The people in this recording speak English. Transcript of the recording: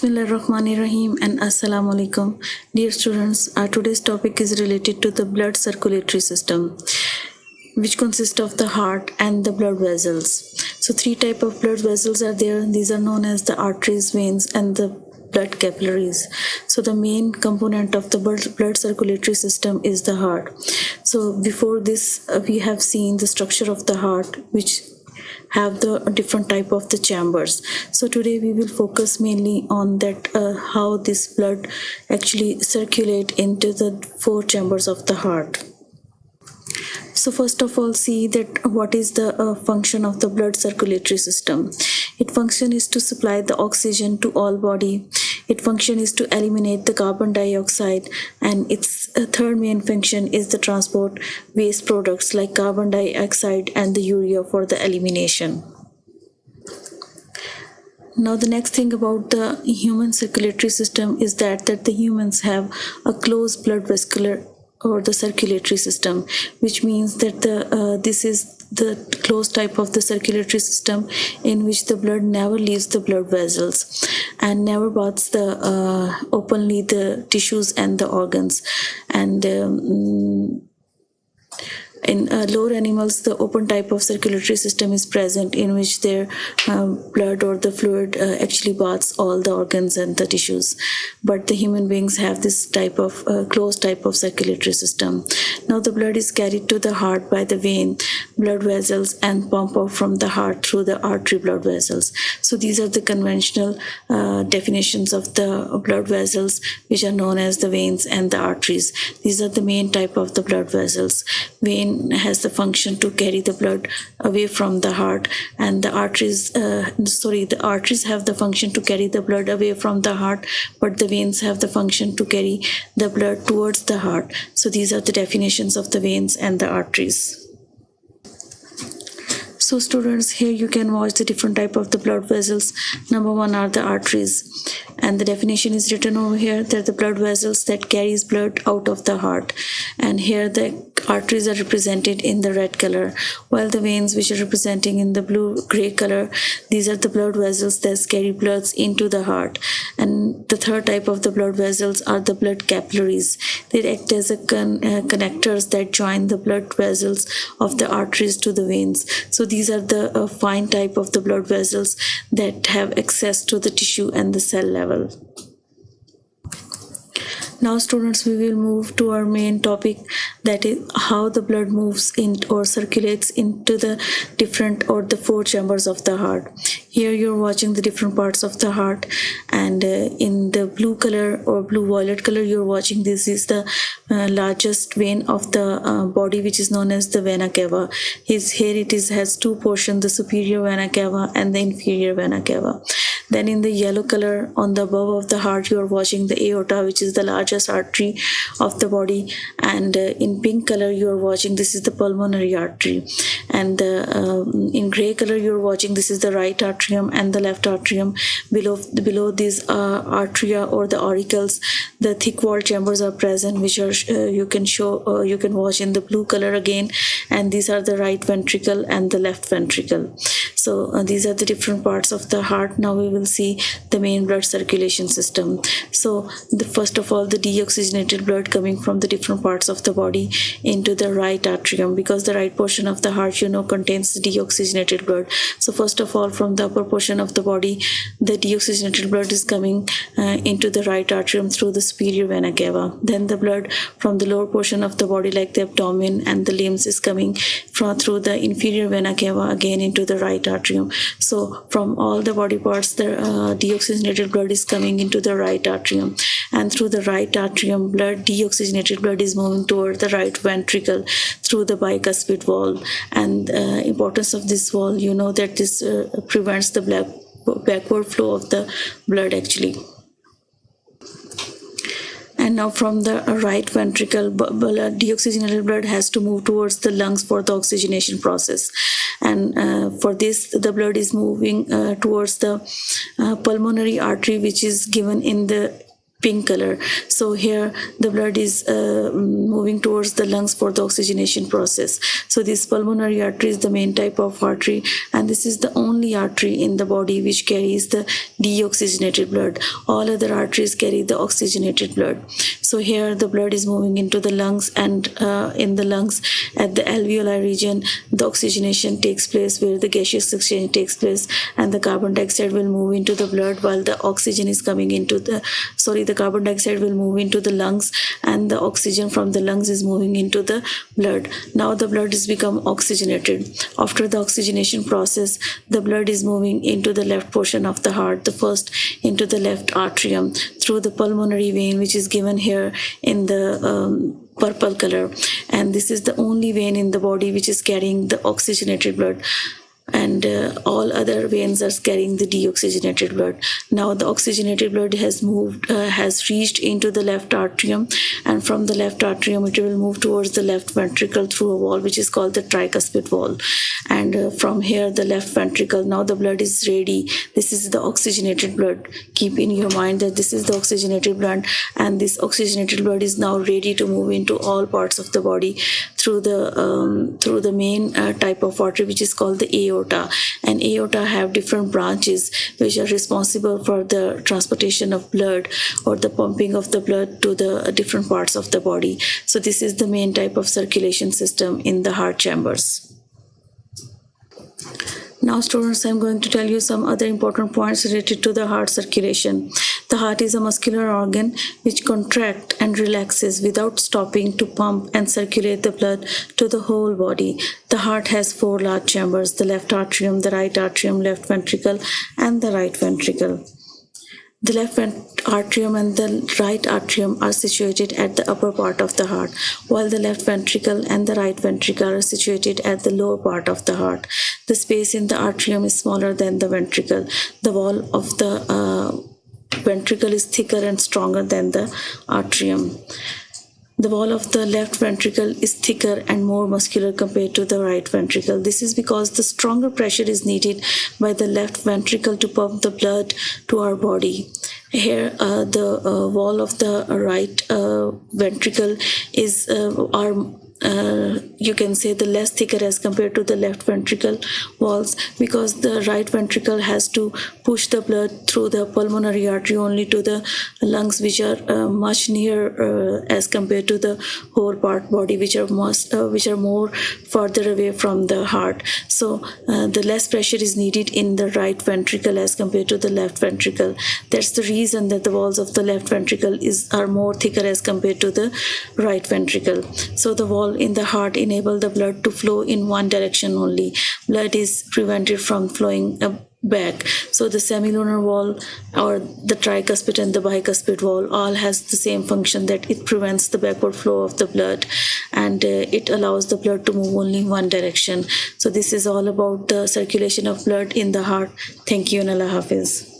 Bismillahirrahmanirrahim and Assalamu alaikum. Dear students, our today's topic is related to the blood circulatory system, which consists of the heart and the blood vessels. So three types of blood vessels are there. These are known as the arteries, veins and the blood capillaries. So the main component of the blood circulatory system is the heart. So before this, we have seen the structure of the heart, which have the different type of the chambers. So today we will focus mainly on that how this blood actually circulate into the four chambers of the heart. So first of all, see that what is the function of the blood circulatory system. Its function is to supply the oxygen to all body. Its function is to eliminate the carbon dioxide, and its third main function is the transport waste products like carbon dioxide and the urea for the elimination. Now the next thing about the human circulatory system is that the humans have a closed blood vascular or the circulatory system, which means that this is the closed type of the circulatory system in which the blood never leaves the blood vessels and never baths the openly the tissues and the organs. And in lower animals, the open type of circulatory system is present, in which their blood or the fluid actually baths all the organs and the tissues. But the human beings have this type of closed type of circulatory system. Now the blood is carried to the heart by the vein, blood vessels, and pumped out from the heart through the artery blood vessels. So these are the conventional definitions of the blood vessels, which are known as the veins and the arteries. These are the main type of the blood vessels. Vein has the function to carry the blood away from the heart, and the arteries have the function to carry the blood away from the heart, but the veins have the function to carry the blood towards the heart. So these are the definitions of the veins and the arteries. So students, here you can watch the different type of the blood vessels. Number one are the arteries, and the definition is written over here. They're the blood vessels that carries blood out of the heart, and here the arteries are represented in the red color, while the veins, which are representing in the blue-gray color, these are the blood vessels that carry bloods into the heart. And the third type of the blood vessels are the blood capillaries. They act as connectors that join the blood vessels of the arteries to the veins. So these are the fine type of the blood vessels that have access to the tissue and the cell level. Now students, we will move to our main topic, that is how the blood moves in or circulates into the different or the four chambers of the heart. Here you're watching the different parts of the heart, and in the blue color or blue violet color you're watching, this is the largest vein of the body, which is known as the vena cava. Here it has two portions, the superior vena cava and the inferior vena cava. Then in the yellow color on the above of the heart you are watching the aorta, which is the largest artery of the body, and in pink color you are watching, this is the pulmonary artery, and in gray color you are watching, this is the right atrium and the left atrium. Below these arteria or the auricles, the thick walled chambers are present, which are you can watch in the blue color again, and these are the right ventricle and the left ventricle. So these are the different parts of the heart. Now we will see the main blood circulation system. So first of all, the deoxygenated blood coming from the different parts of the body into the right atrium, because the right portion of the heart contains the deoxygenated blood. So first of all, from the upper portion of the body, the deoxygenated blood is coming into the right atrium through the superior vena cava. Then the blood from the lower portion of the body, like the abdomen and the limbs, is coming through the inferior vena cava again into the right atrium. So from all the body parts, the deoxygenated blood is coming into the right atrium, and through the right atrium, deoxygenated blood is moving toward the right ventricle through the bicuspid valve. And importance of this valve, that this prevents the backward flow of the blood actually. And now from the right ventricle, deoxygenated blood has to move towards the lungs for the oxygenation process. And for this, the blood is moving towards the pulmonary artery, which is given in the pink color. So here the blood is moving towards the lungs for the oxygenation process. So this pulmonary artery is the main type of artery, and this is the only artery in the body which carries the deoxygenated blood. All other arteries carry the oxygenated blood. So here the blood is moving into the lungs, and in the lungs at the alveoli region the oxygenation takes place, where the gaseous exchange takes place, and the carbon dioxide will move into the blood while the oxygen is coming into the carbon dioxide will move into the lungs, and the oxygen from the lungs is moving into the blood. Now the blood has become oxygenated. After the oxygenation process, the blood is moving into the left portion of the heart, the first into the left atrium through the pulmonary vein, which is given here in the purple color, and this is the only vein in the body which is carrying the oxygenated blood, and all other veins are carrying the deoxygenated blood. Now the oxygenated blood has reached into the left atrium, and from the left atrium it will move towards the left ventricle through a wall which is called the tricuspid wall, and from here the left ventricle, now the blood is ready. This is the oxygenated blood. Keep in your mind that this is the oxygenated blood, and this oxygenated blood is now ready to move into all parts of the body through the main type of artery which is called the aorta. And aorta have different branches which are responsible for the transportation of blood or the pumping of the blood to the different parts of the body. So this is the main type of circulation system in the heart chambers. Now students, I'm going to tell you some other important points related to the heart circulation. The heart is a muscular organ which contracts and relaxes without stopping to pump and circulate the blood to the whole body. The heart has 4 large chambers: the left atrium, the right atrium, left ventricle, and the right ventricle. The left atrium and the right atrium are situated at the upper part of the heart, while the left ventricle and the right ventricle are situated at the lower part of the heart. The space in the atrium is smaller than the ventricle. The wall of the ventricle is thicker and stronger than the atrium. The wall of the left ventricle is thicker and more muscular compared to the right ventricle. This is because the stronger pressure is needed by the left ventricle to pump the blood to our body. Here, the wall of the right ventricle is you can say the less thicker as compared to the left ventricle walls, because the right ventricle has to push the blood through the pulmonary artery only to the lungs, which are much nearer as compared to the whole body, which are more further away from the heart. So the less pressure is needed in the right ventricle as compared to the left ventricle. That's the reason that the walls of the left ventricle are more thicker as compared to the right ventricle. So the wall in the heart enable the blood to flow in one direction only. Blood is prevented from flowing back. So the semilunar wall or the tricuspid and the bicuspid wall all has the same function, that it prevents the backward flow of the blood, and it allows the blood to move only in one direction. So this is all about the circulation of blood in the heart. Thank you and Allah Hafiz.